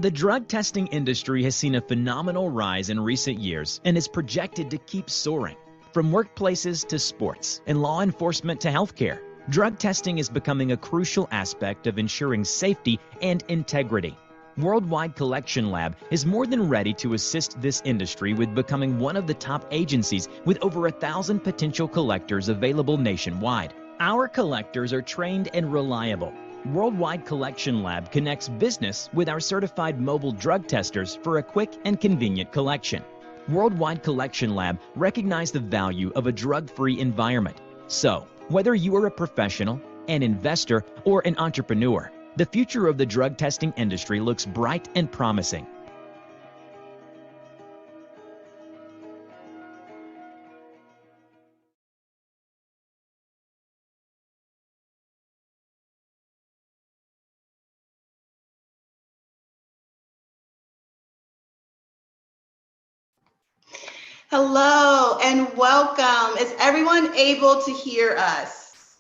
The drug testing industry has seen a phenomenal rise in recent years and is projected to keep soaring. From workplaces to sports and law enforcement to healthcare, drug testing is becoming a crucial aspect of ensuring safety and integrity. Worldwide Collection Lab is more than ready to assist this industry with becoming one of the top agencies with over 1,000 potential collectors available nationwide. Our collectors are trained and reliable. Worldwide Collection Lab connects business with our certified mobile drug testers for a quick and convenient collection. Worldwide Collection Lab recognizes the value of a drug-free environment. So, whether you are a professional, an investor, or an entrepreneur, the future of the drug testing industry looks bright and promising. Hello and welcome. Is everyone able to hear us?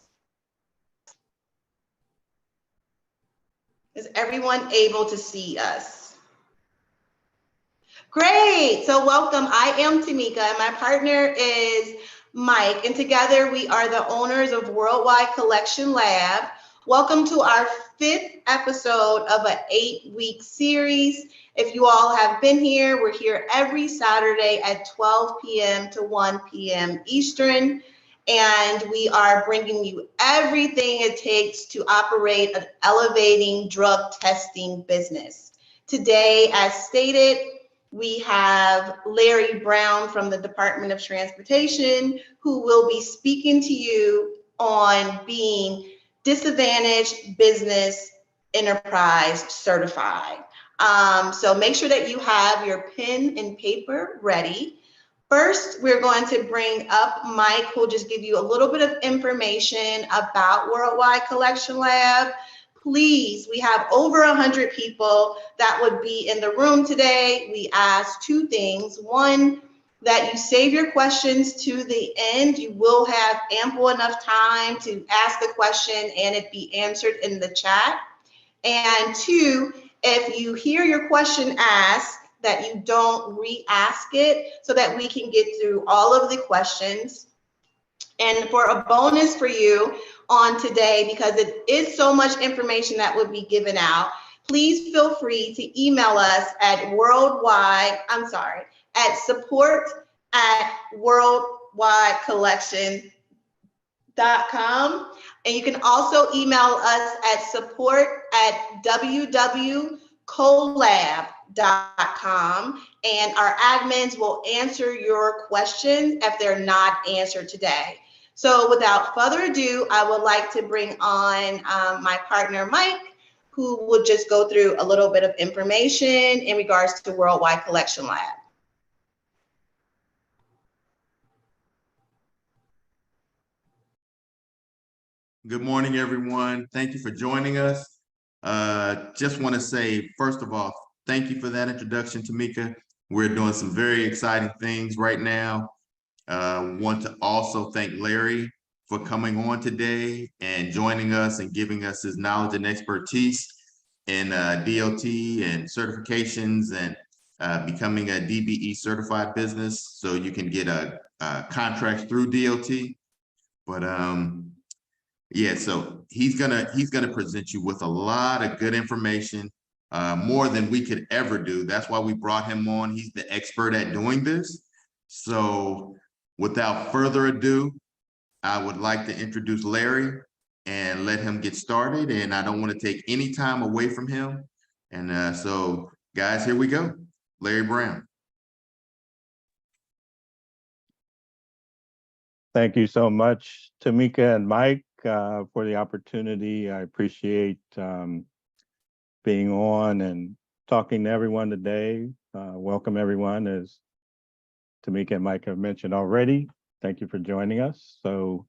Is everyone able to see us? Great, so welcome. I am Teamika and my partner is Mike, and together we are the owners of Worldwide Collection Lab. Welcome to our 5th episode of an 8-week series. If you all have been here, we're here every Saturday at 12 p.m. to 1 p.m. Eastern, and we are bringing you everything it takes to operate an elevating drug testing business. Today, as stated, we have Larry Brown from the Department of Transportation, who will be speaking to you on being Disadvantaged Business Enterprise Certified. So make sure that you have your pen and paper ready. First, we're going to bring up Mike, who'll just give you a little bit of information about Worldwide Collection Lab. Please, we have over 100 people that would be in the room today. We ask 2 things. One, that you save your questions to the end. You will have ample enough time to ask the question and it be answered in the chat. And 2, if you hear your question asked, that you don't re-ask it so that we can get through all of the questions. And for a bonus for you on today, because it is so much information that would be given out, please feel free to email us at support@worldwidecollection.com. And you can also email us at support@www.colab.com, and our admins will answer your questions if they're not answered today. So without further ado, I would like to bring on my partner, Mike, who will just go through a little bit of information in regards to Worldwide Collection Lab. Good morning, everyone. Thank you for joining us. Just want to say, first of all, thank you for that introduction, Teamika. We're doing some very exciting things right now. Want to also thank Larry for coming on today and joining us and giving us his knowledge and expertise in DOT and certifications and becoming a DBE certified business, so you can get a contract through DOT. But yeah, so he's gonna present you with a lot of good information, more than we could ever do. That's why we brought him on. He's the expert at doing this. So without further ado, I would like to introduce Larry and let him get started. And I don't want to take any time away from him. And so guys, here we go. Larry Brown. Thank you so much, Teamika and Mike, for the opportunity. I appreciate being on and talking to everyone today. Welcome everyone, as Teamika and Mike have mentioned already. Thank you for joining us. So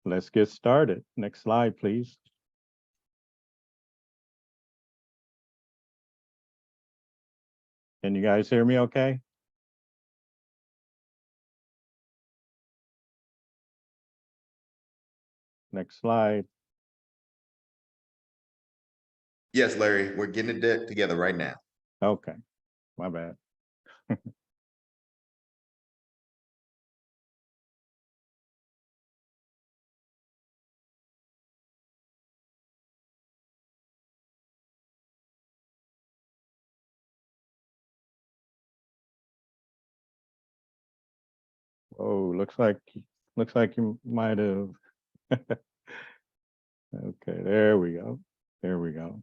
let's get started. Next slide, please. Can you guys hear me okay? Next slide. Yes, Larry, we're getting it together right now. Okay, my bad. Oh, looks like you might have. Okay, there we go. There we go.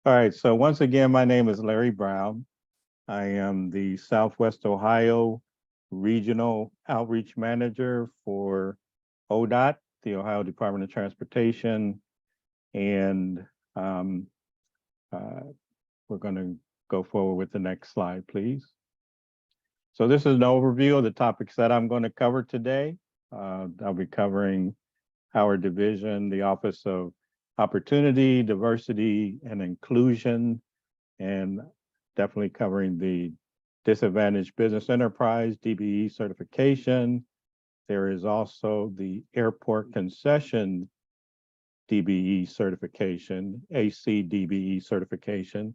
All right, so once again, my name is Larry Brown. I am the Southwest Ohio Regional Outreach Manager for ODOT, the Ohio Department of Transportation. And we're going to go forward with the next slide, please. So this is an overview of the topics that I'm going to cover today. I'll be covering our division, the Office of Opportunity, Diversity, and Inclusion, and definitely covering the Disadvantaged Business Enterprise, DBE certification. There is also the Airport Concession DBE certification, AC DBE certification,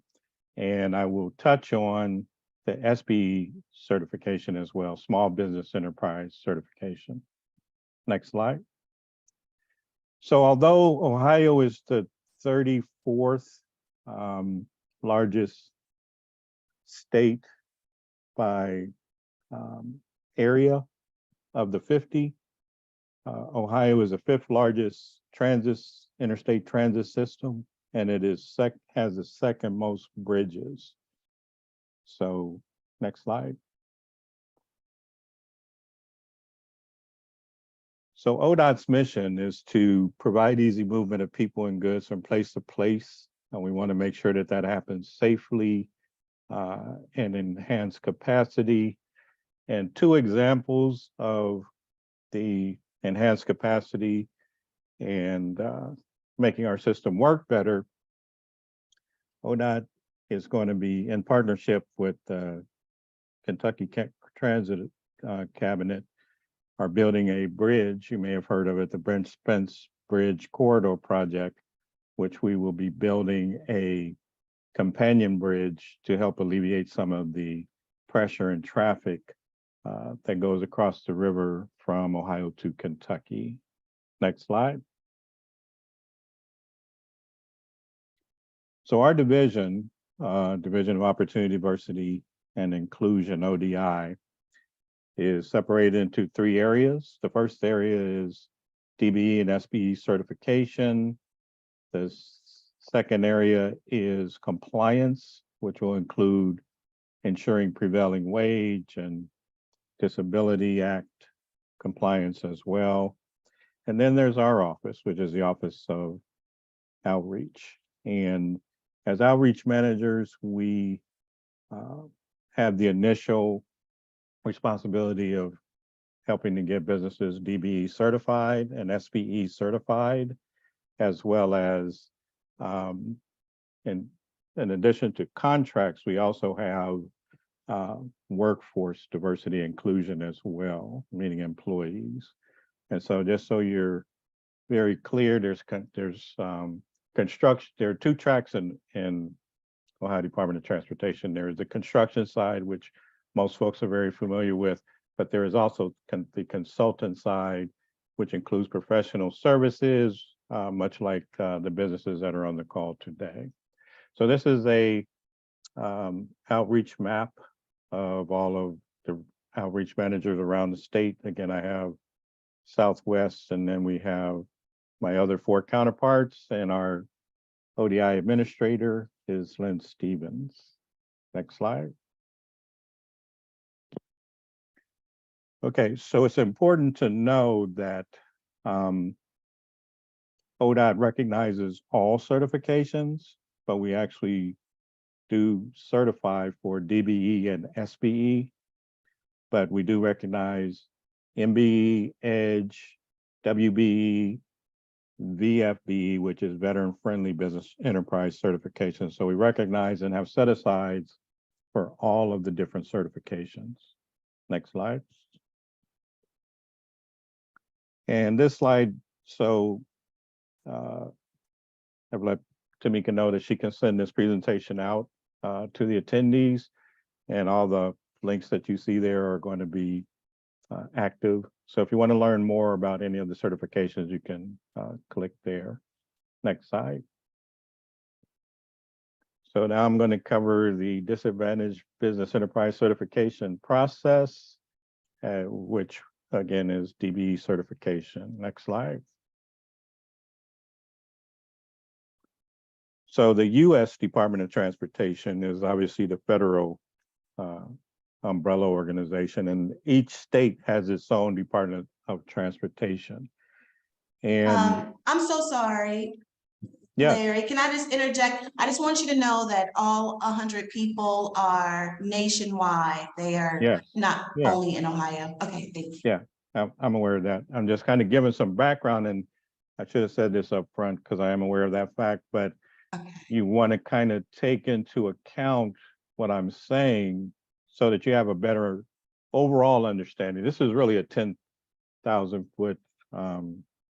and I will touch on the SBE certification as well, Small Business Enterprise certification. Next slide. So although Ohio is the 34th largest state by area of the 50, Ohio is the 5th largest interstate transit system, and it is has the 2nd most bridges. So next slide. So ODOT's mission is to provide easy movement of people and goods from place to place, and we want to make sure that that happens safely and enhance capacity. And 2 examples of the enhanced capacity and making our system work better. ODOT is going to be in partnership with the Kentucky Transit Cabinet are building a bridge. You may have heard of it, the Brent Spence Bridge Corridor Project, which we will be building a companion bridge to help alleviate some of the pressure and traffic that goes across the river from Ohio to Kentucky. Next slide. So our division, Division of Opportunity, Diversity, and Inclusion, ODI, is separated into 3 areas. The first area is DBE and SBE certification. The second area is compliance, which will include ensuring prevailing wage and Disability Act compliance as well. And then there's our office, which is the Office of Outreach. And as outreach managers, we have the initial responsibility of helping to get businesses DBE certified and SBE certified, as well as in addition to contracts, we also have workforce diversity inclusion as well, meaning employees. And so just so you're very clear, there's construction. There are 2 tracks in Ohio Department of Transportation. There is the construction side, which most folks are very familiar with, but there is also the consultant side, which includes professional services, much like the businesses that are on the call today. So this is a outreach map of all of the outreach managers around the state. Again, I have Southwest, and then we have my other 4 counterparts, and our ODI administrator is Lynn Stevens. Next slide. Okay, so it's important to know that ODOT recognizes all certifications, but we actually do certify for DBE and SBE, but we do recognize MBE, EDGE, WBE, VFBE, which is Veteran Friendly Business Enterprise certification. So we recognize and have set asides for all of the different certifications. Next slide. And this slide, so I've let Teamika know that she can send this presentation out to the attendees, and all the links that you see there are going to be active. So if you want to learn more about any of the certifications, you can click there. Next slide. So now I'm going to cover the Disadvantaged Business Enterprise Certification process, which again is DBE certification. Next slide. So the U.S. Department of Transportation is obviously the federal umbrella organization, and each state has its own Department of Transportation. And I'm so sorry, yeah, Larry. Can I just interject? I just want you to know that all 100 people are nationwide. They are not only in Ohio. Okay, thank you. Yeah, I'm aware of that. I'm just kind of giving some background, and I should have said this up front because I am aware of that fact, but you want to kind of take into account what I'm saying so that you have a better overall understanding. This is really a 10,000 foot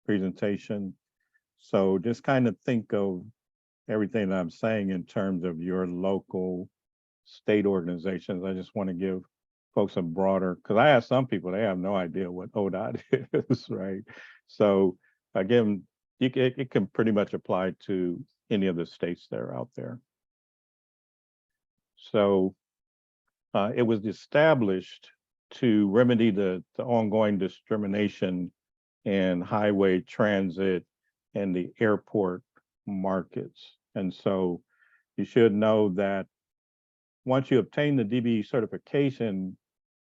presentation. So just kind of think of everything that I'm saying in terms of your local state organizations. I just want to give folks a broader, because I ask some people, they have no idea what ODOT is, right? So again, it can pretty much apply to any of the states that are out there. So it was established to remedy the ongoing discrimination in highway transit and the airport markets. And so you should know that once you obtain the DBE certification,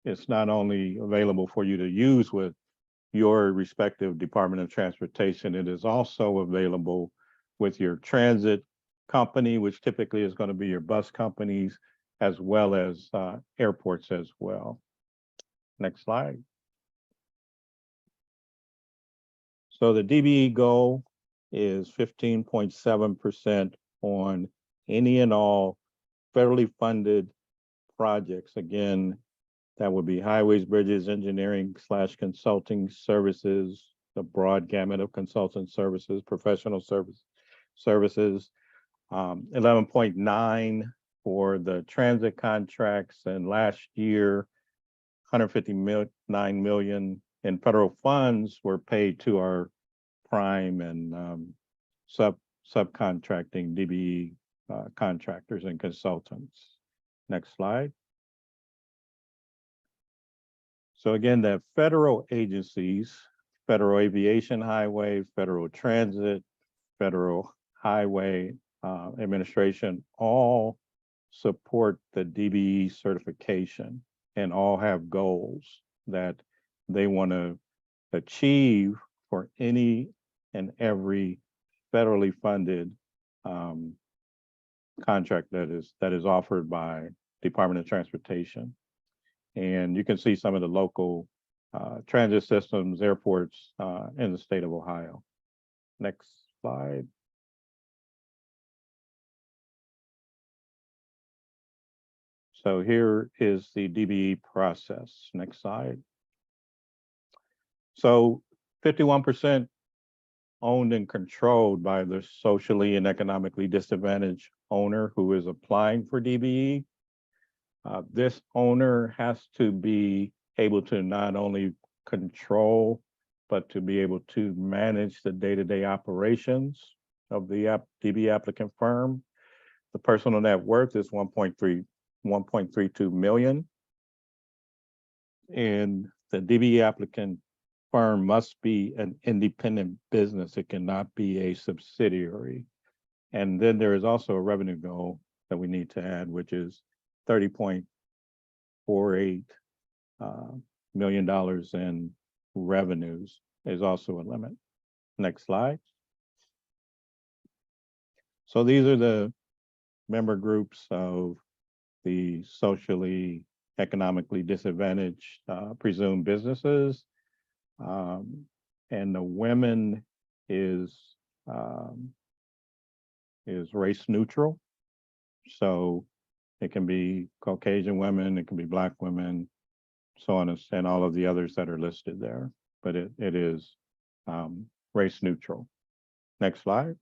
it's not only available for you to use with your respective Department of Transportation, it is also available with your transit company, which typically is going to be your bus companies, as well as airports as well. Next slide. So the DBE goal is 15.7% on any and all federally funded projects. Again, that would be highways, bridges, engineering / consulting services, the broad gamut of consultant services, professional services, 11.9 for the transit contracts, and last year, 159 million in federal funds were paid to our prime and subcontracting DBE contractors and consultants. Next slide. So again, the federal agencies, Federal Aviation Highway, Federal Transit, Federal Highway Administration, all support the DBE certification and all have goals that they want to achieve for any and every federally funded contract that is offered by Department of Transportation. And you can see some of the local transit systems, airports in the state of Ohio. Next slide. So here is the DBE process. Next slide. So 51% owned and controlled by the socially and economically disadvantaged owner who is applying for DBE. This owner has to be able to not only control, but to be able to manage the day-to-day operations of the DBE applicant firm. The personal net worth is 1.32 million. And the DBE applicant firm must be an independent business. It cannot be a subsidiary. And then there is also a revenue goal that we need to add, which is $30.48 million in revenues is also a limit. Next slide. So these are the member groups of the socially, economically disadvantaged presumed businesses. And the women is race neutral. So it can be Caucasian women, it can be Black women, so on, and all of the others that are listed there. But it is race neutral. Next slide.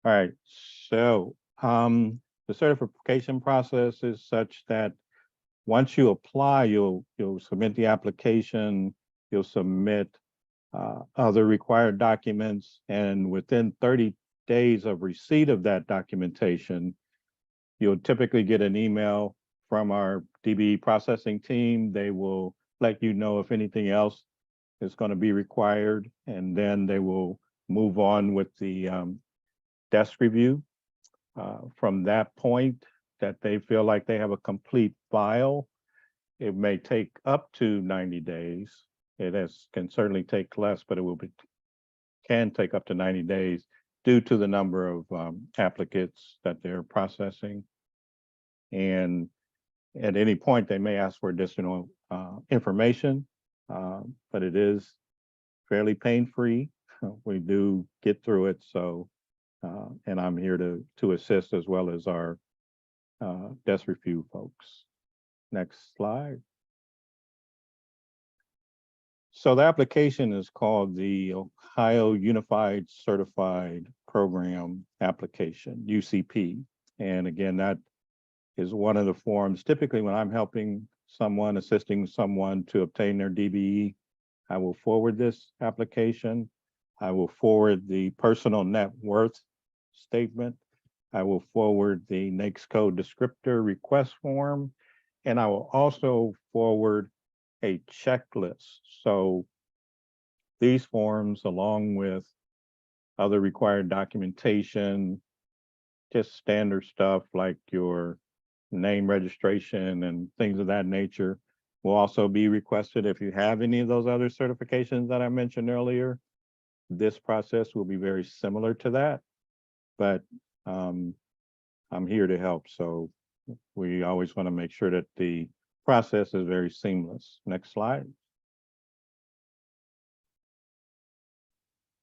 All right, so the certification process is such that once you apply, you'll submit the application, you'll submit other required documents, and within 30 days of receipt of that documentation, you'll typically get an email from our DBE processing team. They will let you know if anything else is going to be required, and then they will move on with the desk review. From that point that they feel like they have a complete file, it may take up to 90 days. Can certainly take less, but can take up to 90 days due to the number of applicants that they're processing. And at any point, they may ask for additional information, but it is fairly pain-free. We do get through it, so and I'm here to assist, as well as our desk review folks. Next slide. So the application is called the Ohio Unified Certified Program Application, UCP. And again, that is one of the forms. Typically, when I'm helping someone, assisting someone to obtain their DBE, I will forward this application. I will forward the personal net worth statement. I will forward the NAICS code descriptor request form, and I will also forward a checklist. So these forms, along with other required documentation, just standard stuff like your name registration and things of that nature, will also be requested. If you have any of those other certifications that I mentioned earlier, this process will be very similar to that, but I'm here to help. So we always want to make sure that the process is very seamless. Next slide.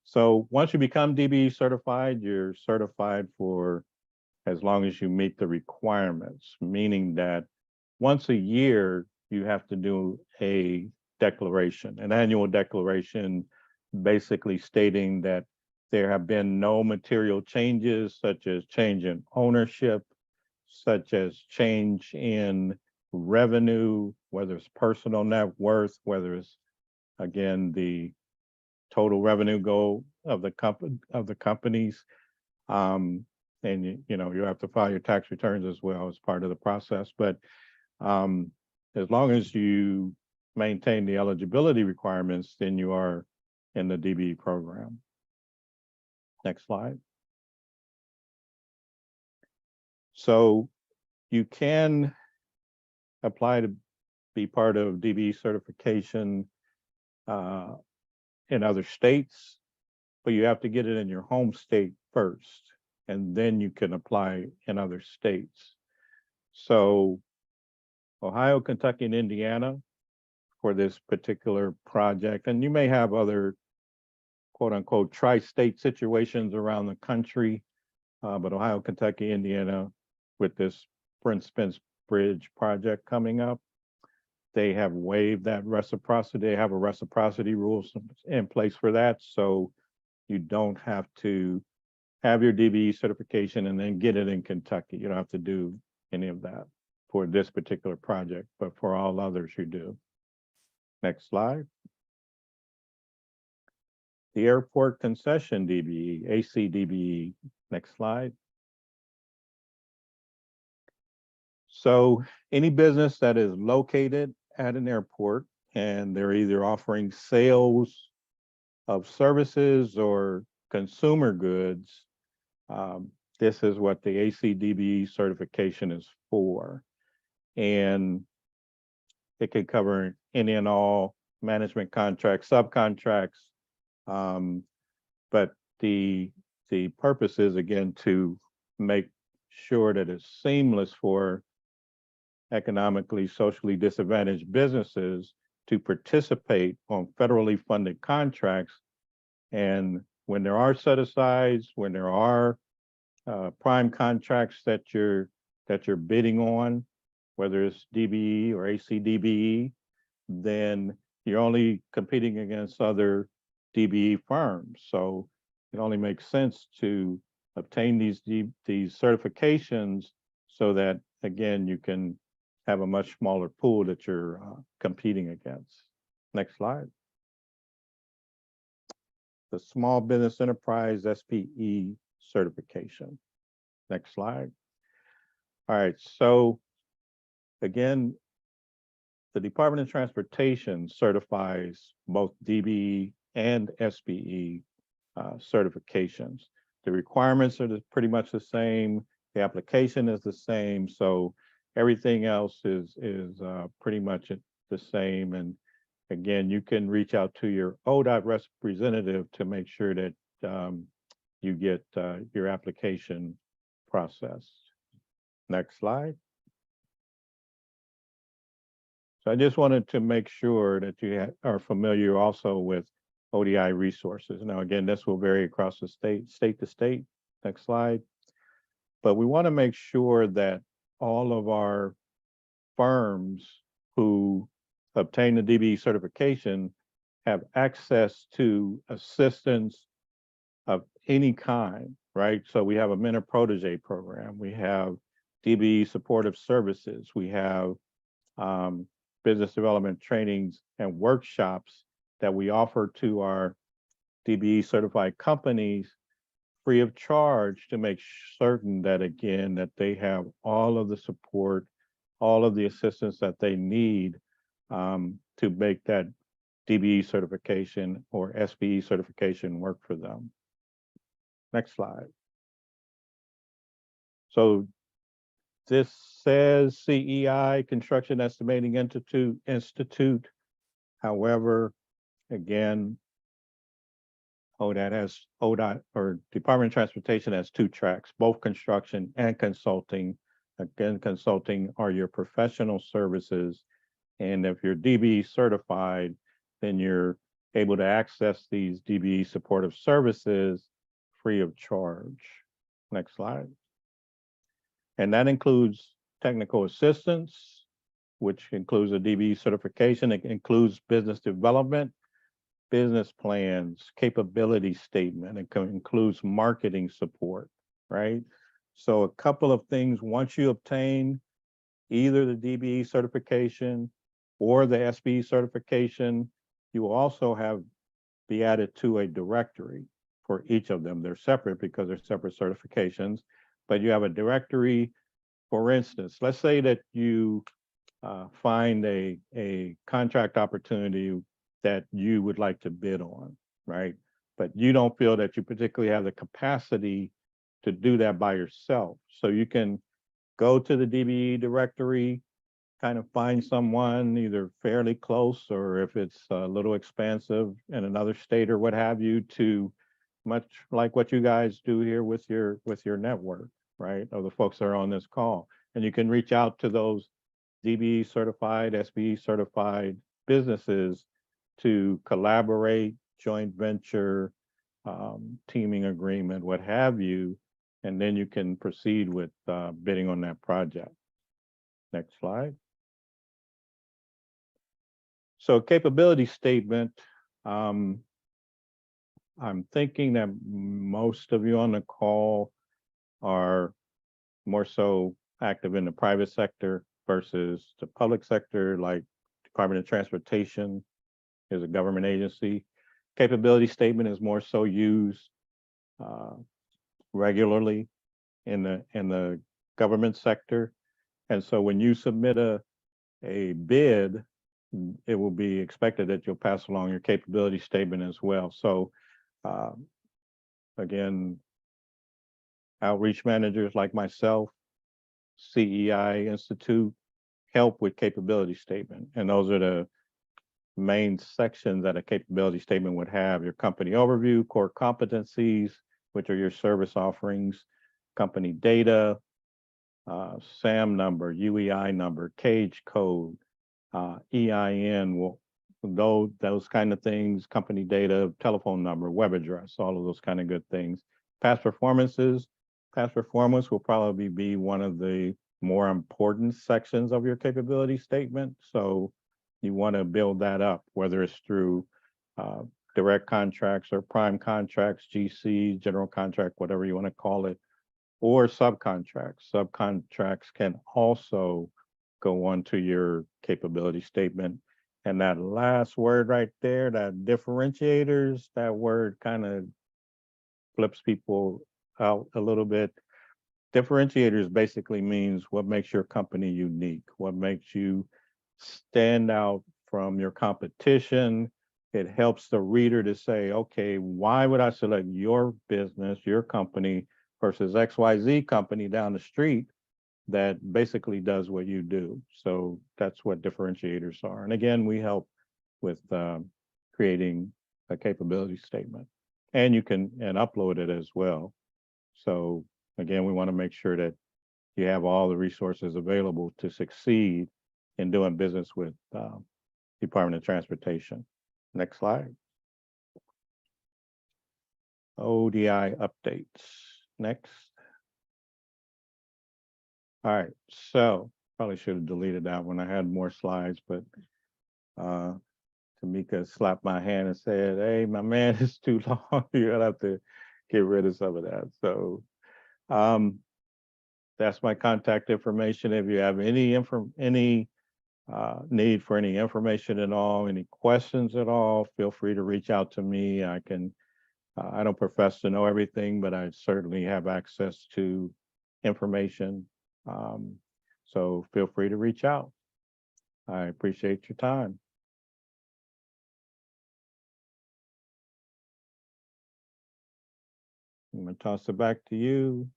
So once you become DBE certified, you're certified for as long as you meet the requirements, meaning that once a year, you have to do a declaration, an annual declaration, basically stating that there have been no material changes, such as change in ownership, such as change in revenue, whether it's personal net worth, whether it's, again, the total revenue goal of the companies. And you know, you have to file your tax returns as well as part of the process. But as long as you maintain the eligibility requirements, then you are in the DBE program. Next slide. So you can apply to be part of DBE certification in other states, but you have to get it in your home state first, and then you can apply in other states. So Ohio, Kentucky, and Indiana for this particular project, and you may have other quote unquote tri-state situations around the country, but Ohio, Kentucky, Indiana, with this Brent Spence Bridge project coming up, they have waived that reciprocity. They have a reciprocity rules in place for that. So you don't have to have your DBE certification and then get it in Kentucky. You don't have to do any of that for this particular project, but for all others you do. Next slide. The Airport Concession DBE, ACDBE. Next slide. So any business that is located at an airport and they're either offering sales of services or consumer goods, this is what the ACDBE certification is for. And it could cover any and all management contracts, subcontracts, but the purpose is, again, to make sure that it's seamless for economically, socially disadvantaged businesses to participate on federally funded contracts. And when there are set-asides, when there are prime contracts that you're bidding on, whether it's DBE or ACDBE, then you're only competing against other DBE firms. So it only makes sense to obtain these certifications so that, again, you can have a much smaller pool that you're competing against. Next slide. The Small Business Enterprise SPE certification. Next slide. All right, so again, the Department of Transportation certifies both DBE and SPE certifications. The requirements are pretty much the same. The application is the same. So everything else is pretty much the same. And again, you can reach out to your ODOT representative to make sure that you get your application processed. Next slide. So I just wanted to make sure that you are familiar also with ODI resources. Now, again, this will vary across the state to state. Next slide. But we want to make sure that all of our firms who obtain the DBE certification have access to assistance of any kind, right? So we have a mentor protege program. We have DBE supportive services. We have business development trainings and workshops that we offer to our DBE certified companies free of charge to make certain that, again, that they have all of the support, all of the assistance that they need to make that DBE certification or SPE certification work for them. Next slide. So this says CEI, Construction Estimating Institute. However, again, ODOT or Department of Transportation has two tracks, both construction and consulting. Again, consulting are your professional services. And if you're DBE certified, then you're able to access these DBE supportive services free of charge. Next slide. And that includes technical assistance, which includes a DBE certification. It includes business development, business plans, capability statement. It includes marketing support, right? So a couple of things, once you obtain either the DBE certification or the SPE certification, you will also be added to a directory for each of them. They're separate because they're separate certifications, but you have a directory. For instance, let's say that you find a contract opportunity that you would like to bid on, right? But you don't feel that you particularly have the capacity to do that by yourself. So you can go to the DBE directory, kind of find someone either fairly close or if it's a little expansive in another state or what have you, to much like what you guys do here with your network, right? Of the folks that are on this call. And you can reach out to those DBE certified, SPE certified businesses to collaborate, joint venture, teaming agreement, what have you, and then you can proceed with bidding on that project. Next slide. So capability statement, I'm thinking that most of you on the call are more so active in the private sector versus the public sector, like Department of Transportation is a government agency. Capability statement is more so used regularly in the government sector. And so when you submit a bid, it will be expected that you'll pass along your capability statement as well. So again, outreach managers like myself, CEI Institute, help with capability statement. And those are the main sections that a capability statement would have: your company overview, core competencies, which are your service offerings, company data, SAM number, UEI number, cage code, EIN, those kind of things, company data, telephone number, web address, all of those kind of good things. Past performance will probably be one of the more important sections of your capability statement. So you want to build that up, whether it's through direct contracts or prime contracts, GC, general contract, whatever you want to call it, or subcontracts. Subcontracts can also go onto your capability statement. And that last word right there, that differentiators, that word kind of flips people out a little bit. Differentiators basically means what makes your company unique, what makes you stand out from your competition. It helps the reader to say, okay, why would I select your business, your company versus XYZ company down the street that basically does what you do? So that's what differentiators are. And again, we help with creating a capability statement, and you can upload it as well. So again, we want to make sure that you have all the resources available to succeed in doing business with Department of Transportation. Next slide. ODI updates. Next. All right, so probably should have deleted that one. I had more slides, but Teamika slapped my hand and said, hey, my man, it's too long. You're gonna have to get rid of some of that. So that's my contact information. If you have any need for any information at all, any questions at all, feel free to reach out to me. I don't profess to know everything, but I certainly have access to information. So feel free to reach out. I appreciate your time. I'm gonna toss it back to you,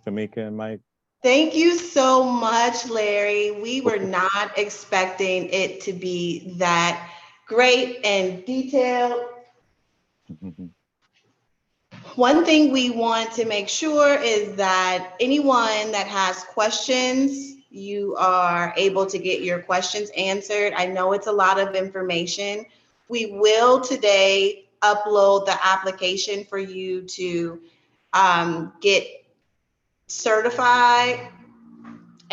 Teamika and Mike. Thank you so much, Larry. We were not expecting it to be that great and detailed. One thing we want to make sure is that anyone that has questions, you are able to get your questions answered. I know it's a lot of information. We will today upload the application for you to get certified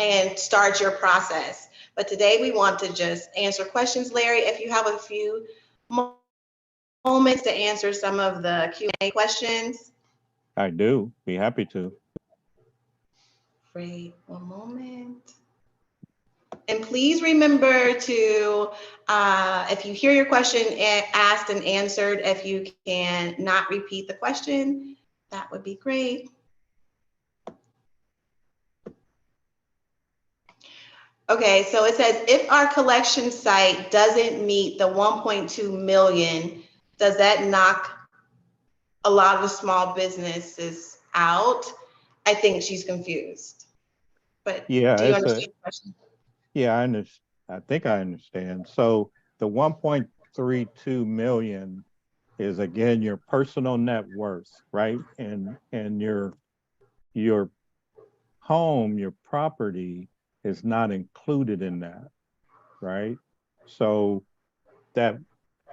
and start your process. But today we want to just answer questions. Larry, if you have a few moments to answer some of the Q&A questions. I do, be happy to. Great, one moment. And please remember to, if you hear your question asked and answered, if you can not repeat the question, that would be great. Okay, so it says, if our collection site doesn't meet the 1.2 million, does that knock a lot of the small businesses out? I think she's confused. But yeah, do you understand the question? Yeah, I think I understand. So the 1.32 million is again your personal net worth, right? And your home, your property is not included in that, right? So that's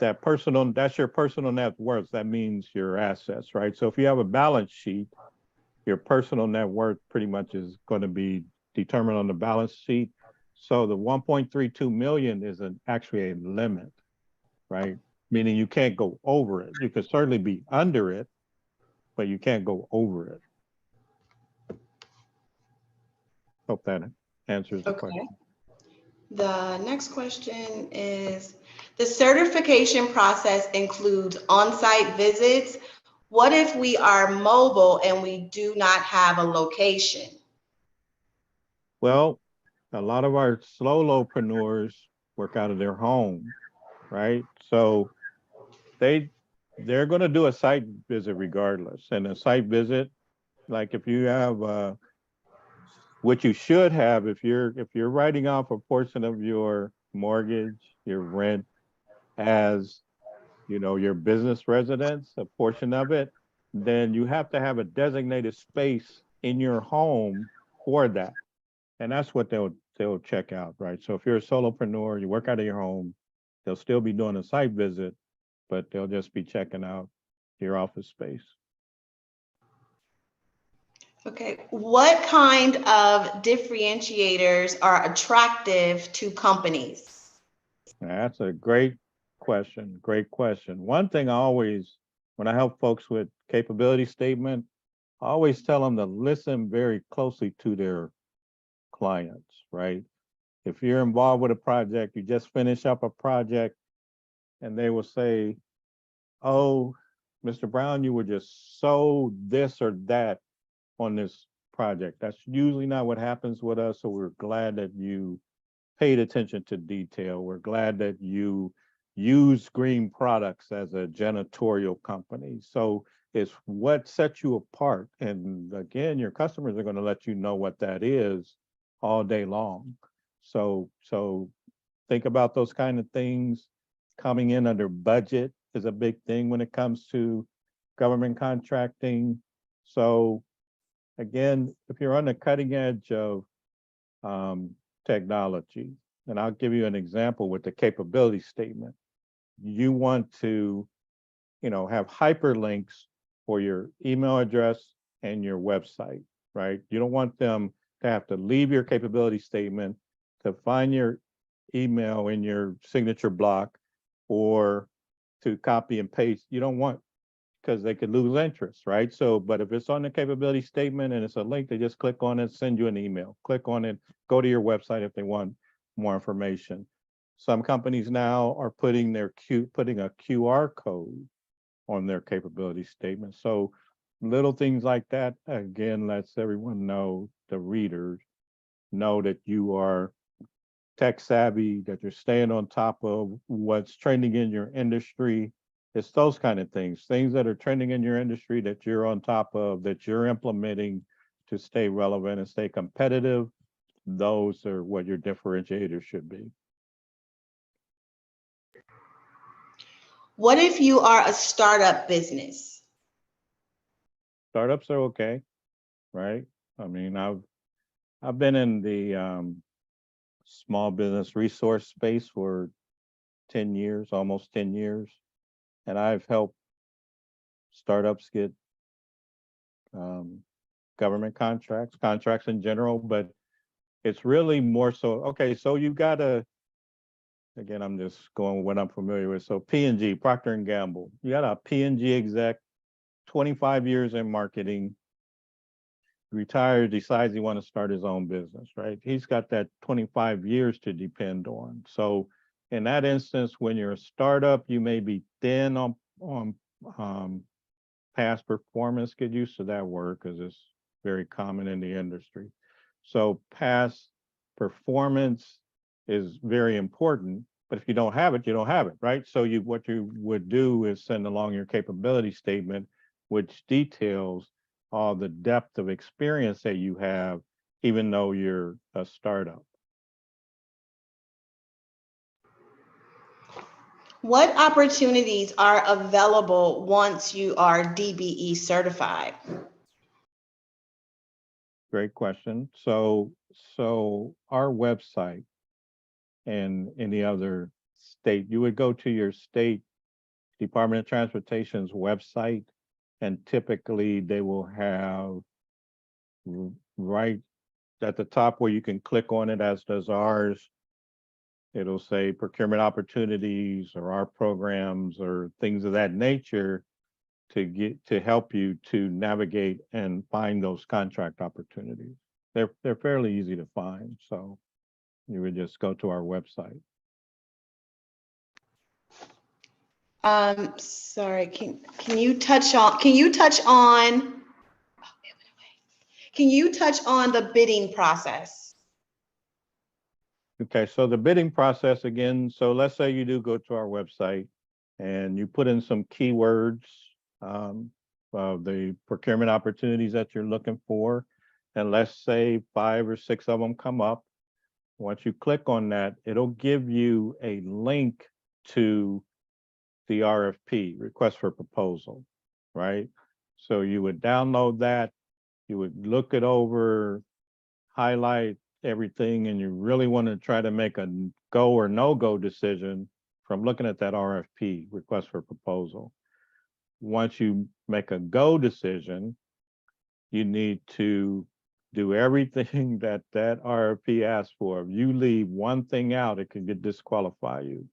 your personal net worth. That means your assets, right? So if you have a balance sheet, your personal net worth pretty much is going to be determined on the balance sheet. So the 1.32 million is actually a limit, right? Meaning you can't go over it. You could certainly be under it, but you can't go over it. Hope that answers the question. The next question is, the certification process includes on-site visits. What if we are mobile and we do not have a location? Well, a lot of our solopreneurs work out of their home, right? So they're going to do a site visit regardless. And a site visit, like if you have what you should have, if you're writing off a portion of your mortgage, your rent as, your business residence, a portion of it, then you have to have a designated space in your home for that. And that's what they'll check out, right? So if you're a solopreneur, you work out of your home, they'll still be doing a site visit, but they'll just be checking out your office space. Okay, what kind of differentiators are attractive to companies? That's a great question. Great question. One thing I always, when I help folks with capability statement, I always tell them to listen very closely to their clients, right? If you're involved with a project, you just finish up a project and they will say, oh, Mr. Brown, you were just so this or that on this project. That's usually not what happens with us. So we're glad that you paid attention to detail. We're glad that you use green products as a janitorial company. So it's what sets you apart. And again, your customers are going to let you know what that is all day long. So think about those kind of things. Coming in under budget is a big thing when it comes to government contracting. So again, if you're on the cutting edge of technology, and I'll give you an example with the capability statement. You want to, have hyperlinks for your email address and your website, right? You don't want them to have to leave your capability statement to find your email in your signature block or to copy and paste. You don't want, because they could lose interest, right? So, but if it's on the capability statement and it's a link, they just click on it, send you an email, click on it, go to your website if they want more information. Some companies now are putting a QR code on their capability statement. So little things like that, again, lets everyone know, the readers know that you are tech savvy, that you're staying on top of what's trending in your industry. It's those kind of things that are trending in your industry that you're on top of, that you're implementing to stay relevant and stay competitive. Those are what your differentiators should be. What if you are a startup business? Startups are okay, right? I mean, I've been in the small business resource space for 10 years, almost 10 years. And I've helped startups get government contracts in general, but it's really more so, okay, so you've got again, I'm just going with what I'm familiar with. So P&G, Procter & Gamble, you got a P&G exec, 25 years in marketing, retired, decides he wants to start his own business, right? He's got that 25 years to depend on. So in that instance, when you're a startup, you may be thin on past performance. Get used to that word because it's very common in the industry. So past performance is very important, but if you don't have it, you don't have it, right? So what you would do is send along your capability statement, which details all the depth of experience that you have, even though you're a startup. What opportunities are available once you are DBE certified? Great question. So our website and any other state, you would go to your state Department of Transportation's website, and typically they will have right at the top where you can click on it, as does ours. It'll say procurement opportunities or our programs or things of that nature to help you to navigate and find those contract opportunities. They're fairly easy to find, so you would just go to our website. Sorry, can you touch on the bidding process? Okay, so the bidding process again, so let's say you do go to our website and you put in some keywords of the procurement opportunities that you're looking for, and let's say 5 or 6 of them come up. Once you click on that, it'll give you a link to the RFP, request for proposal, right? So you would download that, you would look it over, highlight everything, and you really want to try to make a go or no-go decision from looking at that RFP, request for proposal. Once you make a go decision, you need to do everything that RFP asks for. If you leave one thing out, it can disqualify you.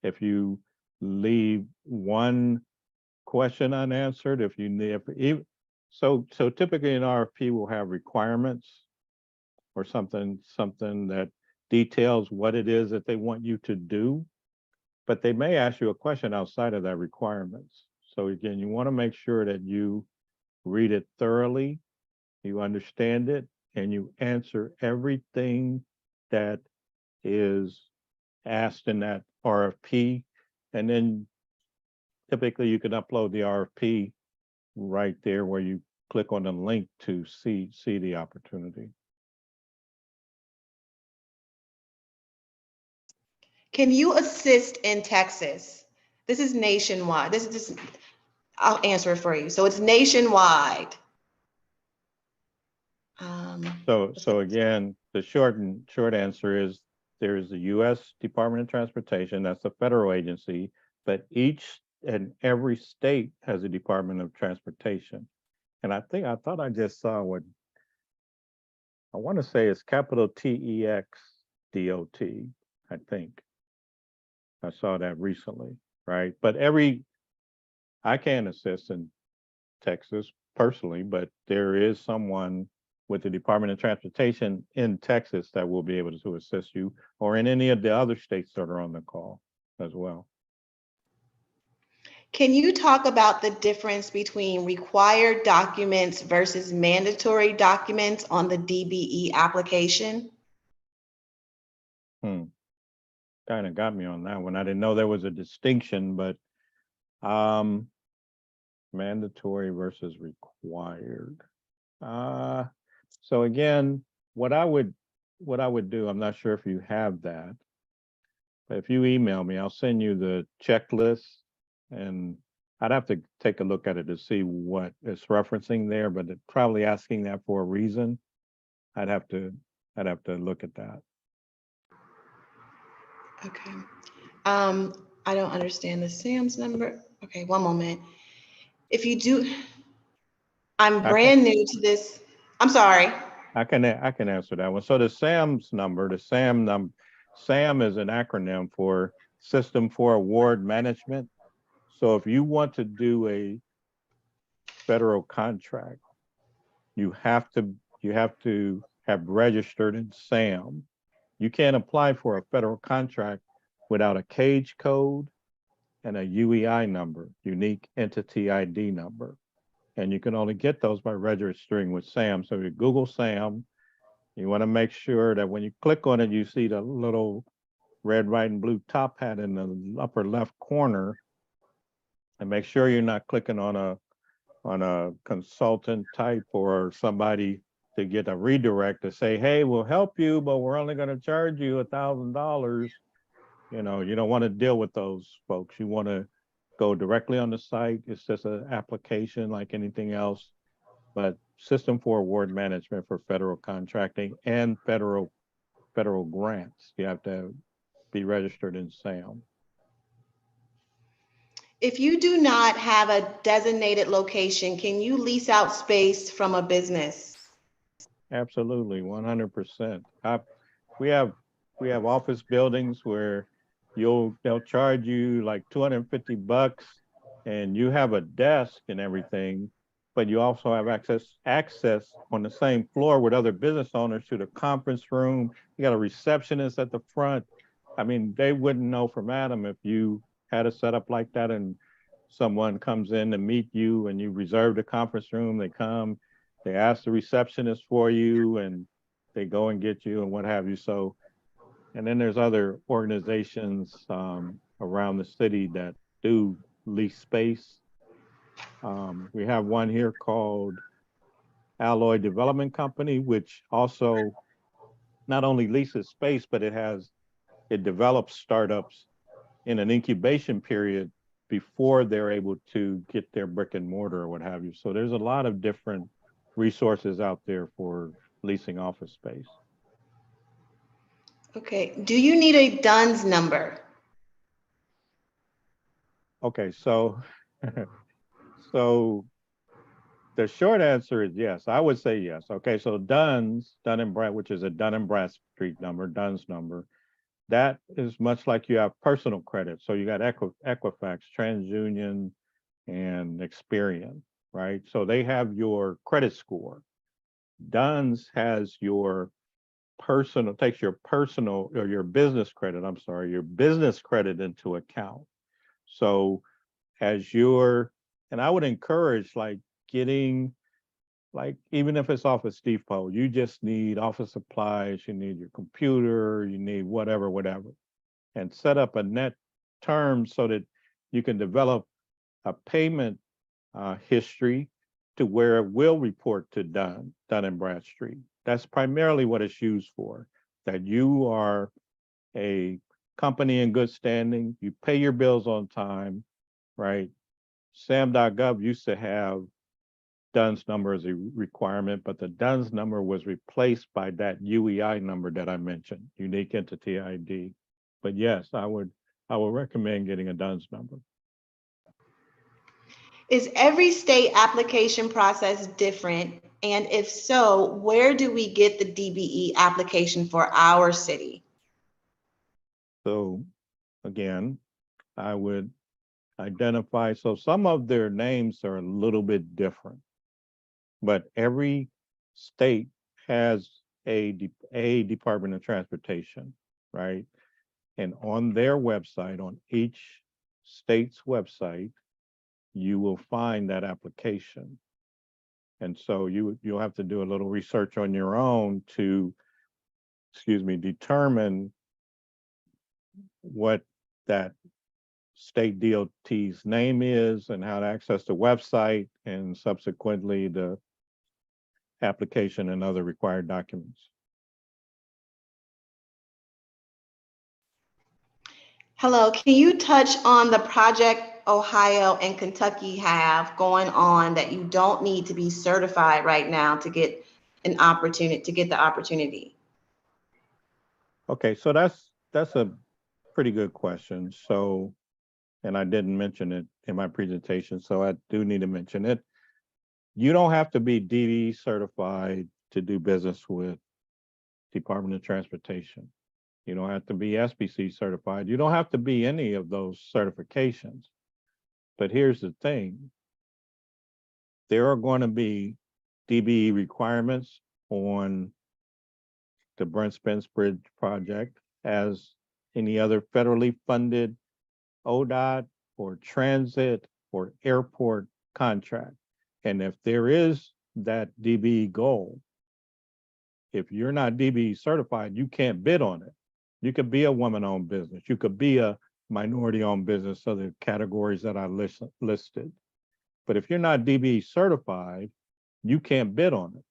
If you leave one question unanswered. If you need, so typically an RFP will have requirements or something that details what it is that they want you to do, but they may ask you a question outside of that requirements. So again, you want to make sure that you read it thoroughly, you understand it, and you answer everything that is asked in that RFP. And then typically you can upload the RFP right there where you click on the link to see the opportunity. Can you assist in Texas? This is nationwide. This is just, I'll answer it for you. So it's nationwide. So again, the short answer is there's the U.S. Department of Transportation, that's a federal agency, but each and every state has a Department of Transportation. And I thought I just saw what I want to say is capital TEX DOT, I think. I saw that recently, right? But I can't assist in Texas personally, but there is someone with the Department of Transportation in Texas that will be able to assist you, or in any of the other states that are on the call as well. Can you talk about the difference between required documents versus mandatory documents on the DBE application? Kind of got me on that one. I didn't know there was a distinction, but mandatory versus required. So again, what I would do, I'm not sure if you have that, but if you email me, I'll send you the checklist, and I'd have to take a look at it to see what it's referencing there, but it's probably asking that for a reason. I'd have to look at that. Okay. I don't understand the SAM's number. Okay, one moment. If you do, I'm brand new to this. I'm sorry. I can answer that one. So the SAM's number, SAM is an acronym for System for Award Management. So if you want to do a federal contract, you have to have registered in SAM. You can't apply for a federal contract without a CAGE code and a UEI number, unique entity ID number. And you can only get those by registering with SAM. So you Google SAM, you want to make sure that when you click on it, you see the little red, white, and blue top hat in the upper left corner, and make sure you're not clicking on a consultant type or somebody to get a redirect to say, hey, we'll help you, but we're only going to charge you $1,000. You know, you don't want to deal with those folks. You want to go directly on the site. It's just an application like anything else, but System for Award Management for federal contracting and federal grants. You have to be registered in SAM. If you do not have a designated location, can you lease out space from a business? Absolutely, 100%. We have office buildings where they'll charge you like $250 and you have a desk and everything, but you also have access on the same floor with other business owners to the conference room. You got a receptionist at the front. I mean, they wouldn't know from Adam if you had a setup like that and someone comes in to meet you and you reserve the conference room, they come, they ask the receptionist for you and they go and get you and what have you. So, and then there's other organizations around the city that do lease space. We have one here called Alloy Development Company, which also not only leases space, but it develops startups in an incubation period before they're able to get their brick and mortar or what have you. So there's a lot of different resources out there for leasing office space. Okay, do you need a DUNS number? Okay, so the short answer is yes. I would say yes. Okay, so Dun & Brad, which is a Dun & Bradstreet number, DUNS number, that is much like you have personal credit. So you got Equifax, TransUnion, and Experian, right? So they have your credit score. Duns has your takes your personal or your business credit, I'm sorry, your business credit into account. So as and I would encourage like getting, like, even if it's Office Depot, you just need office supplies, you need your computer, you need whatever, and set up a net term so that you can develop a payment history to where it will report to Dun and Bradstreet. That's primarily what it's used for, that you are a company in good standing, you pay your bills on time, right? SAM.gov used to have DUNS number as a requirement, but the DUNS number was replaced by that UEI number that I mentioned, unique entity ID. But yes, I would recommend getting a DUNS number. Is every state application process different? And if so, where do we get the DBE application for our city? So again, I would identify, so some of their names are a little bit different, but every state has a Department of Transportation, right? And on their website, on each state's website, you will find that application. And so you'll have to do a little research on your own to, determine what that state DOT's name is and how to access the website, and subsequently the application and other required documents. Hello, can you touch on the project Ohio and Kentucky have going on that you don't need to be certified right now to get an opportunity, to get the opportunity? Okay, so that's a pretty good question. So, and I didn't mention it in my presentation, so I do need to mention it. You don't have to be DBE certified to do business with Department of Transportation. You don't have to be SBC certified. You don't have to be any of those certifications. But here's the thing. There are going to be DBE requirements on the Brent Spence Bridge project as any other federally funded ODOT or transit or airport contract. And if there is that DBE goal, if you're not DBE certified, you can't bid on it. You could be a woman-owned business. You could be a minority-owned business, so the categories that I listed. But if you're not DBE certified, you can't bid on it,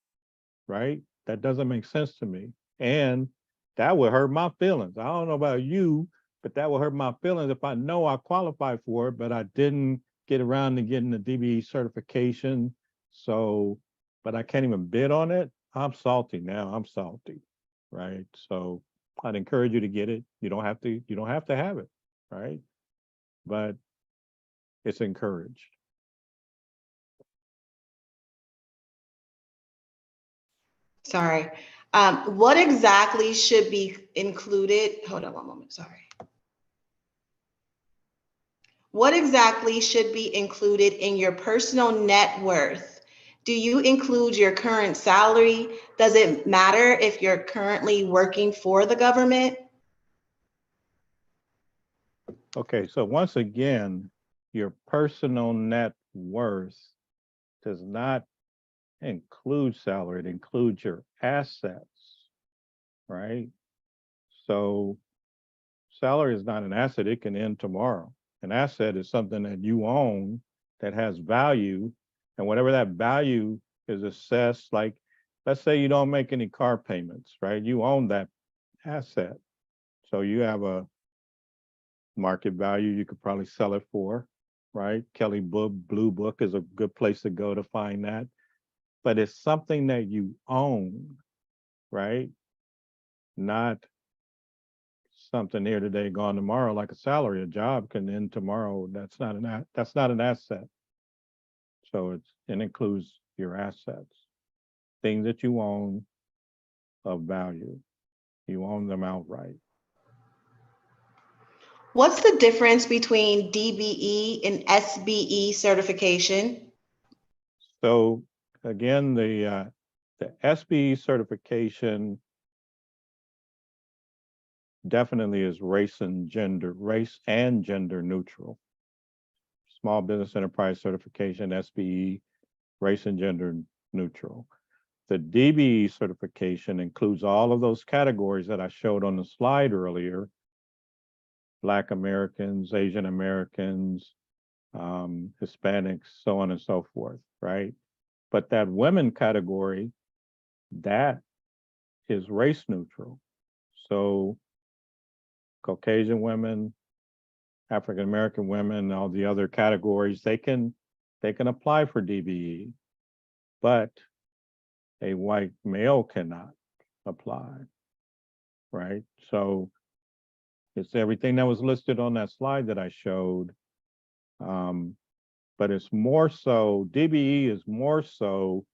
right? That doesn't make sense to me. And that would hurt my feelings. I don't know about you, but that would hurt my feelings if I know I qualify for it, but I didn't get around to getting the DBE certification. So, but I can't even bid on it. I'm salty now. I'm salty, right? So I'd encourage you to get it. You don't have to have it, right? But it's encouraged. Sorry. What exactly should be included? Hold on one moment, sorry. What exactly should be included in your personal net worth? Do you include your current salary? Does it matter if you're currently working for the government? Okay, so once again, your personal net worth does not include salary, it includes your assets, right? So salary is not an asset, it can end tomorrow. An asset is something that you own that has value, and whatever that value is assessed, like, let's say you don't make any car payments, right? You own that asset. So you have a market value you could probably sell it for, right? Kelley Blue Book is a good place to go to find that. But it's something that you own, right? Not something here today, gone tomorrow, like a salary. A job can end tomorrow. That's not an asset. So it includes your assets, things that you own of value. You own them outright. What's the difference between DBE and SBE certification? So again, the SBE certification definitely is race and gender neutral. Small Business Enterprise Certification, SBE, race and gender neutral. The DBE certification includes all of those categories that I showed on the slide earlier: Black Americans, Asian Americans, Hispanics, so on and so forth, right? But that women category, that is race neutral. So Caucasian women, African American women, all the other categories, they can apply for DBE, but a white male cannot apply, right? So it's everything that was listed on that slide that I showed. But it's more so, DBE is more so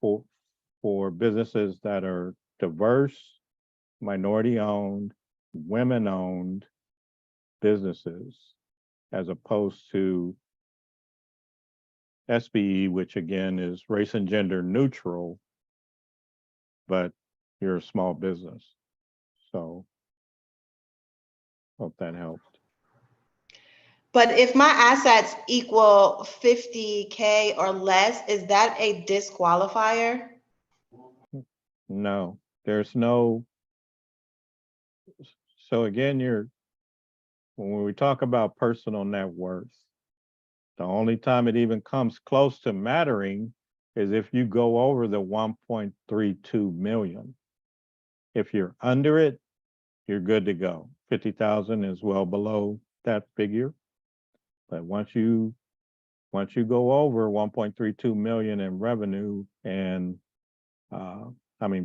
for businesses that are diverse, minority owned, women owned businesses, as opposed to SBE, which again is race and gender neutral, but you're a small business. So hope that helped. But if my assets equal 50K or less, is that a disqualifier? No, there's no. So again, when we talk about personal net worth, the only time it even comes close to mattering is if you go over the 1.32 million. If you're under it, you're good to go. 50,000 is well below that figure. But once you go over 1.32 million in revenue and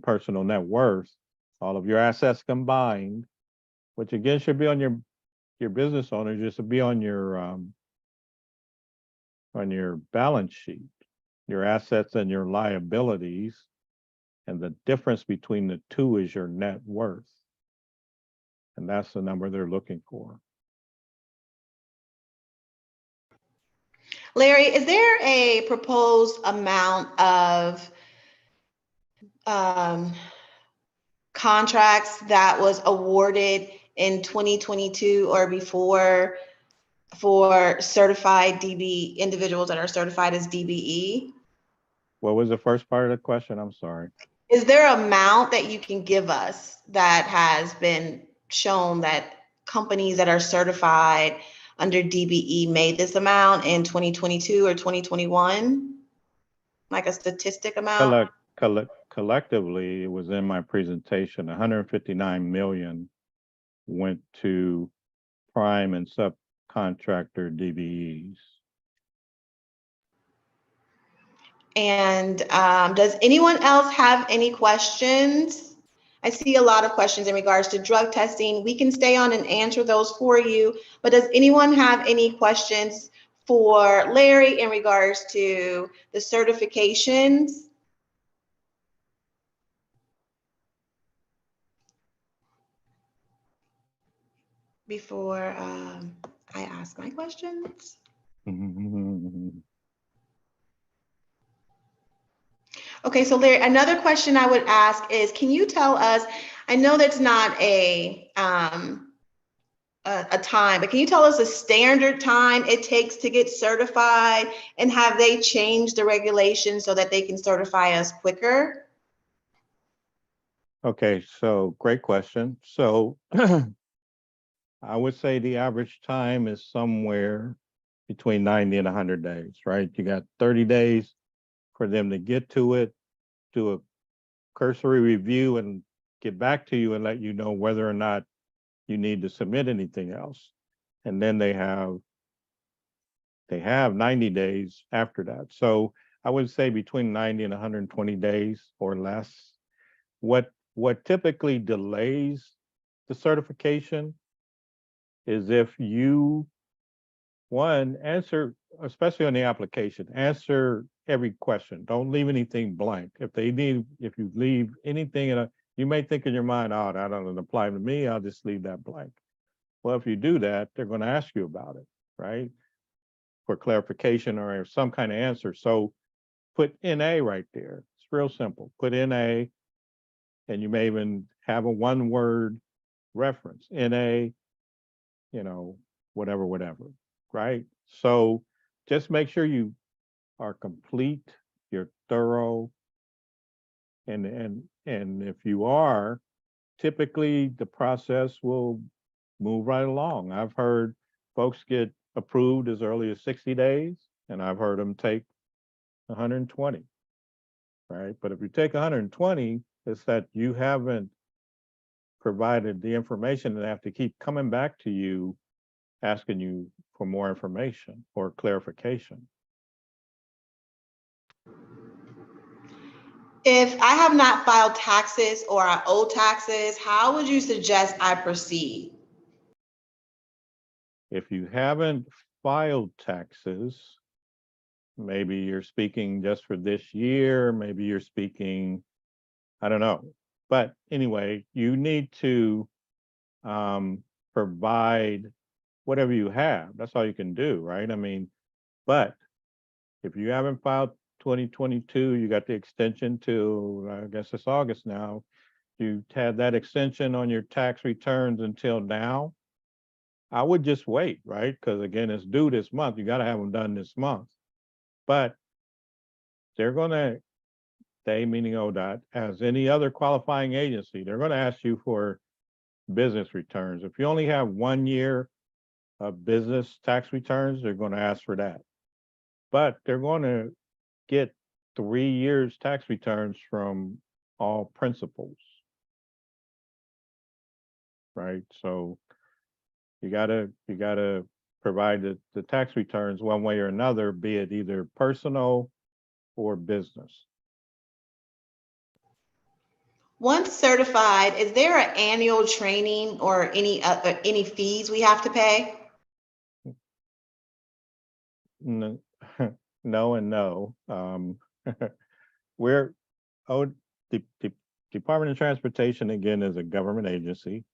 personal net worth, all of your assets combined, which again should be on your business owner, just to be on your balance sheet, your assets and your liabilities, and the difference between the two is your net worth. And that's the number they're looking for. Larry, is there a proposed amount of contracts that was awarded in 2022 or before for certified DB individuals that are certified as DBE? What was the first part of the question? I'm sorry. Is there an amount that you can give us that has been shown that companies that are certified under DBE made this amount in 2022 or 2021? Like a statistic amount? Collectively, it was in my presentation, 159 million went to prime and subcontractor DBEs. And does anyone else have any questions? I see a lot of questions in regards to drug testing. We can stay on and answer those for you, but does anyone have any questions for Larry in regards to the certifications? Before I ask my questions. Okay, so Larry, another question I would ask is, can you tell us, I know that's not a time, but can you tell us a standard time it takes to get certified, and have they changed the regulations so that they can certify us quicker? Okay, so great question. So I would say the average time is somewhere between 90 and 100 days, right? You got 30 days for them to get to it, do a cursory review and get back to you and let you know whether or not you need to submit anything else. And then they have 90 days after that. So I would say between 90 and 120 days or less. What typically delays the certification is if you, one, answer, especially on the application, answer every question. Don't leave anything blank. If you leave anything you may think in your mind, oh, that doesn't apply to me, I'll just leave that blank. Well, if you do that, they're going to ask you about it, right? For clarification or some kind of answer. So put NA right there. It's real simple. Put NA, and you may even have a one-word reference. NA, whatever, right? So just make sure you are complete, you're thorough, and if you are, typically the process will move right along. I've heard folks get approved as early as 60 days, and I've heard them take 120, right? But if you take 120, it's that you haven't provided the information, and they have to keep coming back to you, asking you for more information or clarification. If I have not filed taxes or I owe taxes, how would you suggest I proceed? If you haven't filed taxes, maybe you're speaking just for this year, maybe you're speaking, I don't know. But anyway, you need to provide whatever you have. That's all you can do, right? I mean, but if you haven't filed 2022, you got the extension to, I guess it's August now. You had that extension on your tax returns until now. I would just wait, right? Because again, it's due this month. You got to have them done this month. But they're going to, they meaning ODOT, as any other qualifying agency, they're going to ask you for business returns. If you only have 1 year of business tax returns, they're going to ask for that. But they're going to get 3 years tax returns from all principals, right? So you gotta provide the tax returns one way or another, be it either personal or business. Once certified, is there an annual training or any fees we have to pay? No, no and no. We're the Department of Transportation, again, is a government agency.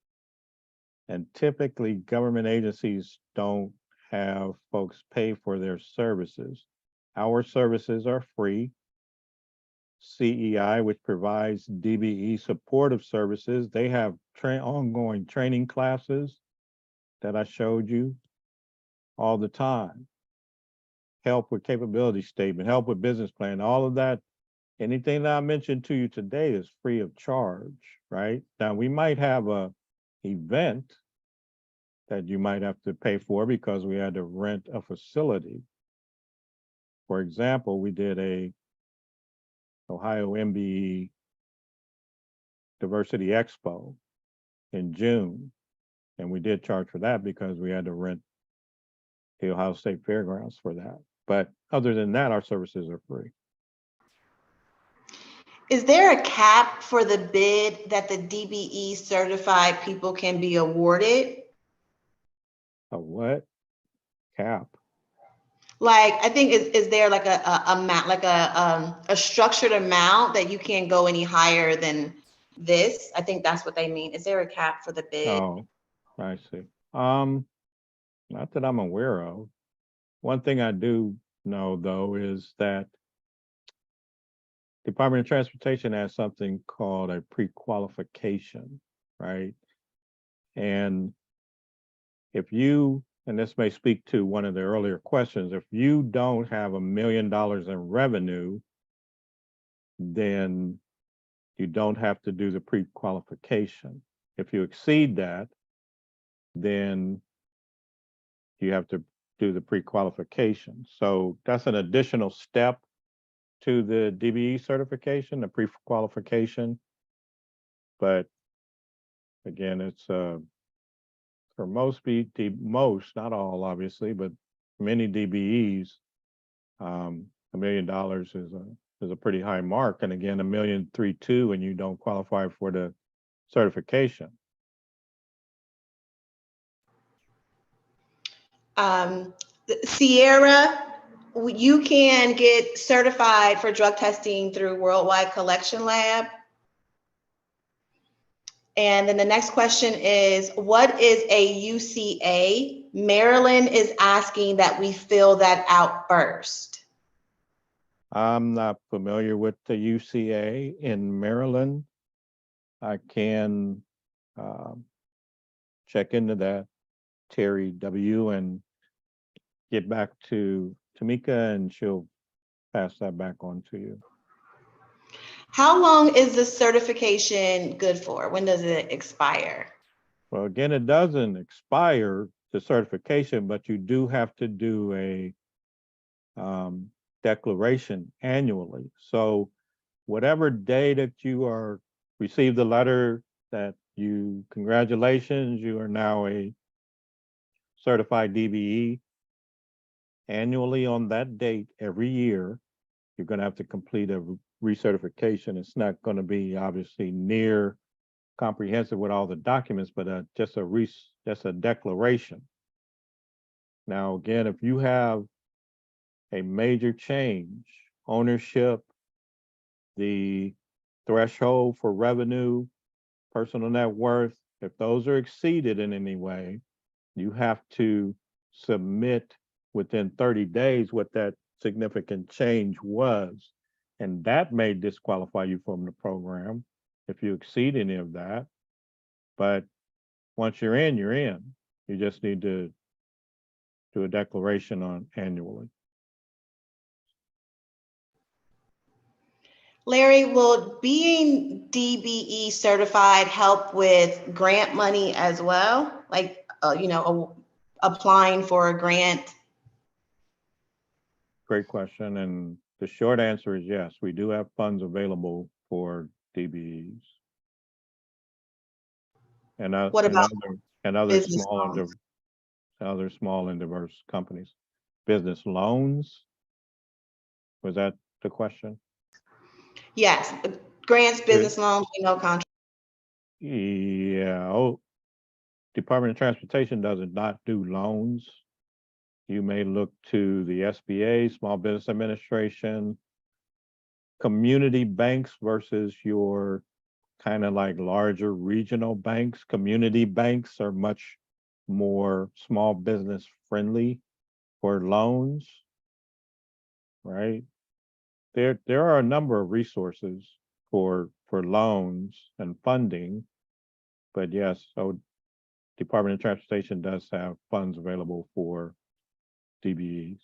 And typically government agencies don't have folks pay for their services. Our services are free. CEI, which provides DBE supportive services, they have ongoing training classes that I showed you all the time. Help with capability statement, help with business plan, all of that. Anything that I mentioned to you today is free of charge, right? Now, we might have a event that you might have to pay for because we had to rent a facility. For example, we did a Ohio MBE Diversity Expo in June, and we did charge for that because we had to rent the Ohio State Fairgrounds for that. But other than that, our services are free. Is there a cap for the bid that the DBE certified people can be awarded? A what? Cap? Like, I think is there like a amount, like a structured amount that you can't go any higher than this? I think that's what they mean. Is there a cap for the bid? Oh, I see. Not that I'm aware of. One thing I do know though is that Department of Transportation has something called a pre-qualification, right? And if you, and this may speak to one of the earlier questions, if you don't have $1 million in revenue, then you don't have to do the pre-qualification. If you exceed that, then you have to do the pre-qualification. So that's an additional step to the DBE certification, the pre-qualification. But again, it's for most, not all obviously, but many DBEs, $1 million is a pretty high mark. And again, 1.32 million and you don't qualify for the certification. Sierra, you can get certified for drug testing through Worldwide Collection Lab. And then the next question is, what is a UCA? Marilyn is asking that we fill that out first. I'm not familiar with the UCA in Maryland. I can check into that, Terry W., and get back to Teamika, and she'll pass that back on to you. How long is the certification good for? When does it expire? Well, again, it doesn't expire, the certification, but you do have to do a declaration annually. So whatever day that you are received the letter that congratulations, you are now a certified DBE. Annually on that date every year, you're going to have to complete a recertification. It's not going to be obviously near comprehensive with all the documents, but just a declaration. Now, again, if you have a major change, ownership, the threshold for revenue, personal net worth, if those are exceeded in any way, you have to submit within 30 days what that significant change was. And that may disqualify you from the program if you exceed any of that. But once you're in, you're in. You just need to do a declaration on annually. Larry, will being DBE certified help with grant money as well? Like, applying for a grant? Great question. And the short answer is yes, we do have funds available for DBEs. And What about other business small and diverse companies? Business loans? Was that the question? Yes, grants, business loans, contract. Yeah. Department of Transportation does not do loans. You may look to the SBA, Small Business Administration, community banks versus your kind of like larger regional banks. Community banks are much more small business friendly for loans, right? There are a number of resources for loans and funding, but yes, so Department of Transportation does have funds available for DBEs.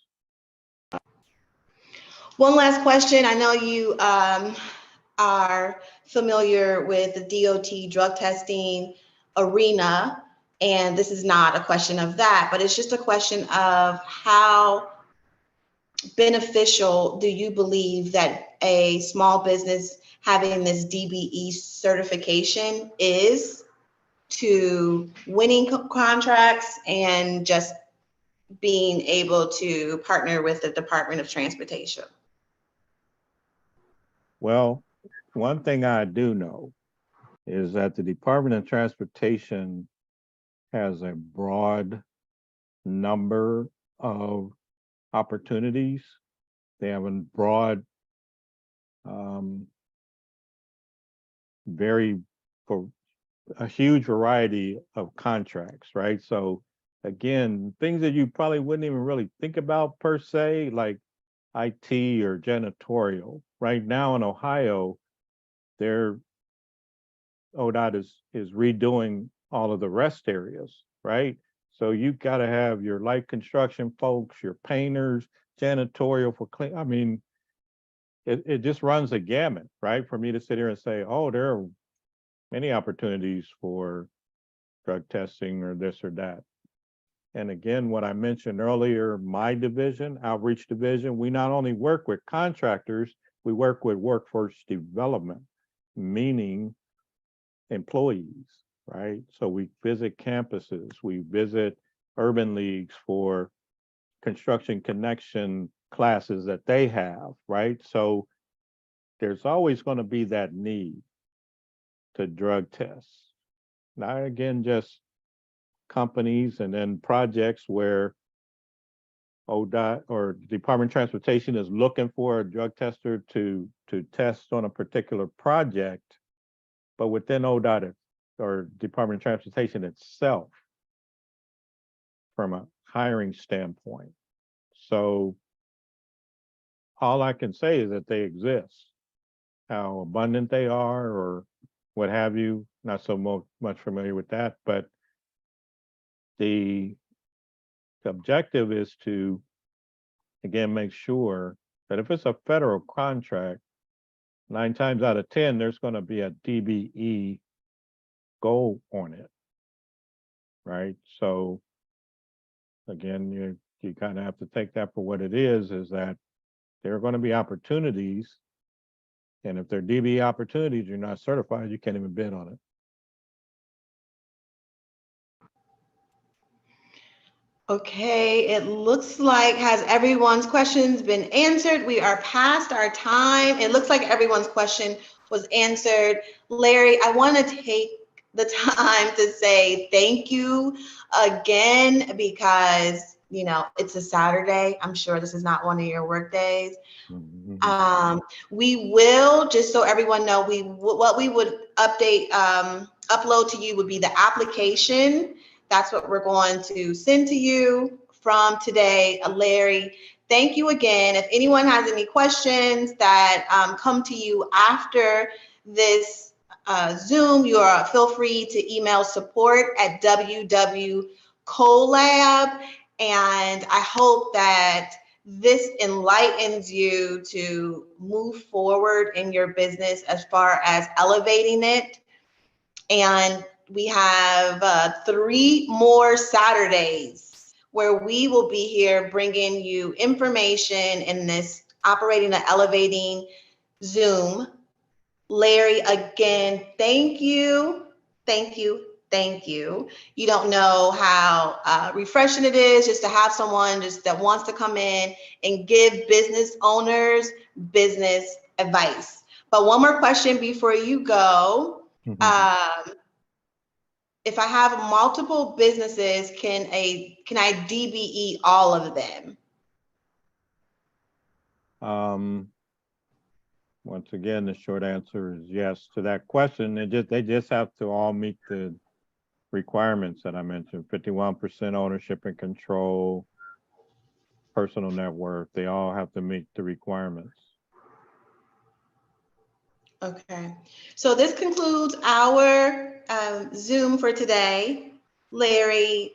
One last question. I know you are familiar with the DOT drug testing arena, and this is not a question of that, but it's just a question of how beneficial do you believe that a small business having this DBE certification is to winning contracts and just being able to partner with the Department of Transportation? Well, one thing I do know is that the Department of Transportation has a broad number of opportunities. They have a broad, for a huge variety of contracts, right? So again, things that you probably wouldn't even really think about per se, like IT or janitorial. Right now in Ohio, ODOT is redoing all of the rest areas, right? So you got to have your light construction folks, your painters, janitorial for clean. I mean, it just runs a gamut, right? For me to sit here and say, oh, there are many opportunities for drug testing or this or that. And again, what I mentioned earlier, my division, outreach division, we not only work with contractors, we work with workforce development, meaning employees, right? So we visit campuses, we visit urban leagues for construction connection classes that they have, right? So there's always going to be that need to drug test. Not again, just companies and then projects where ODOT or Department of Transportation is looking for a drug tester to test on a particular project, but within ODOT or Department of Transportation itself from a hiring standpoint. So all I can say is that they exist. How abundant they are or what have you, not so much familiar with that, but the objective is to, again, make sure that if it's a federal contract, 9 times out of 10, there's going to be a DBE goal on it, right? So again, you kind of have to take that for what it is that there are going to be opportunities. And if they're DBE opportunities, you're not certified, you can't even bid on it. Okay, it looks like, has everyone's questions been answered? We are past our time. It looks like everyone's question was answered. Larry, I want to take the time to say thank you again, because, you know, it's a Saturday. I'm sure this is not one of your work days. Mm-hmm. We will, just so everyone know, what we would upload to you would be the application. That's what we're going to send to you from today. Larry, thank you again. If anyone has any questions that come to you after this Zoom, feel free to email support@www.collab. And I hope that this enlightens you to move forward in your business as far as elevating it. And we have 3 more Saturdays where we will be here bringing you information in this Operating and Elevating Zoom. Larry, again, thank you, thank you, thank you. You don't know how refreshing it is just to have someone just that wants to come in and give business owners business advice. But one more question before you go. Mm-hmm. If I have multiple businesses, can I DBE all of them? Once again, the short answer is yes to that question. They just have to all meet the requirements that I mentioned: 51% ownership and control, personal net worth. They all have to meet the requirements. Okay, so this concludes our Zoom for today. Larry,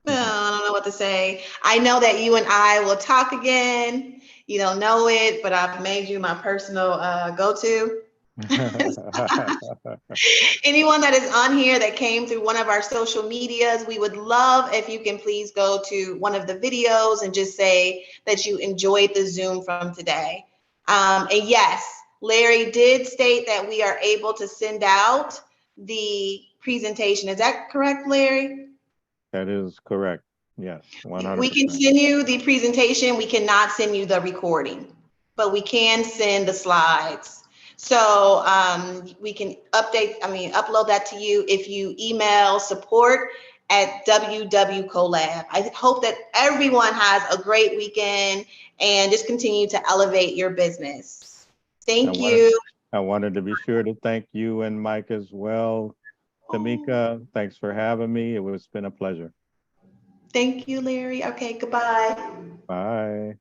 I don't know what to say. I know that you and I will talk again. You don't know it, but I've made you my personal go-to. Anyone that is on here that came through one of our social medias, we would love if you can please go to one of the videos and just say that you enjoyed the Zoom from today. And yes, Larry did state that we are able to send out the presentation. Is that correct, Larry? That is correct. Yes, 100%. We can send you the presentation. We cannot send you the recording, but we can send the slides. So we can upload that to you if you email support@www.collab. I hope that everyone has a great weekend and just continue to elevate your business. Thank you. I wanted to be sure to thank you and Mike as well. Teamika, thanks for having me. It's been a pleasure. Thank you, Larry. Okay, goodbye. Bye.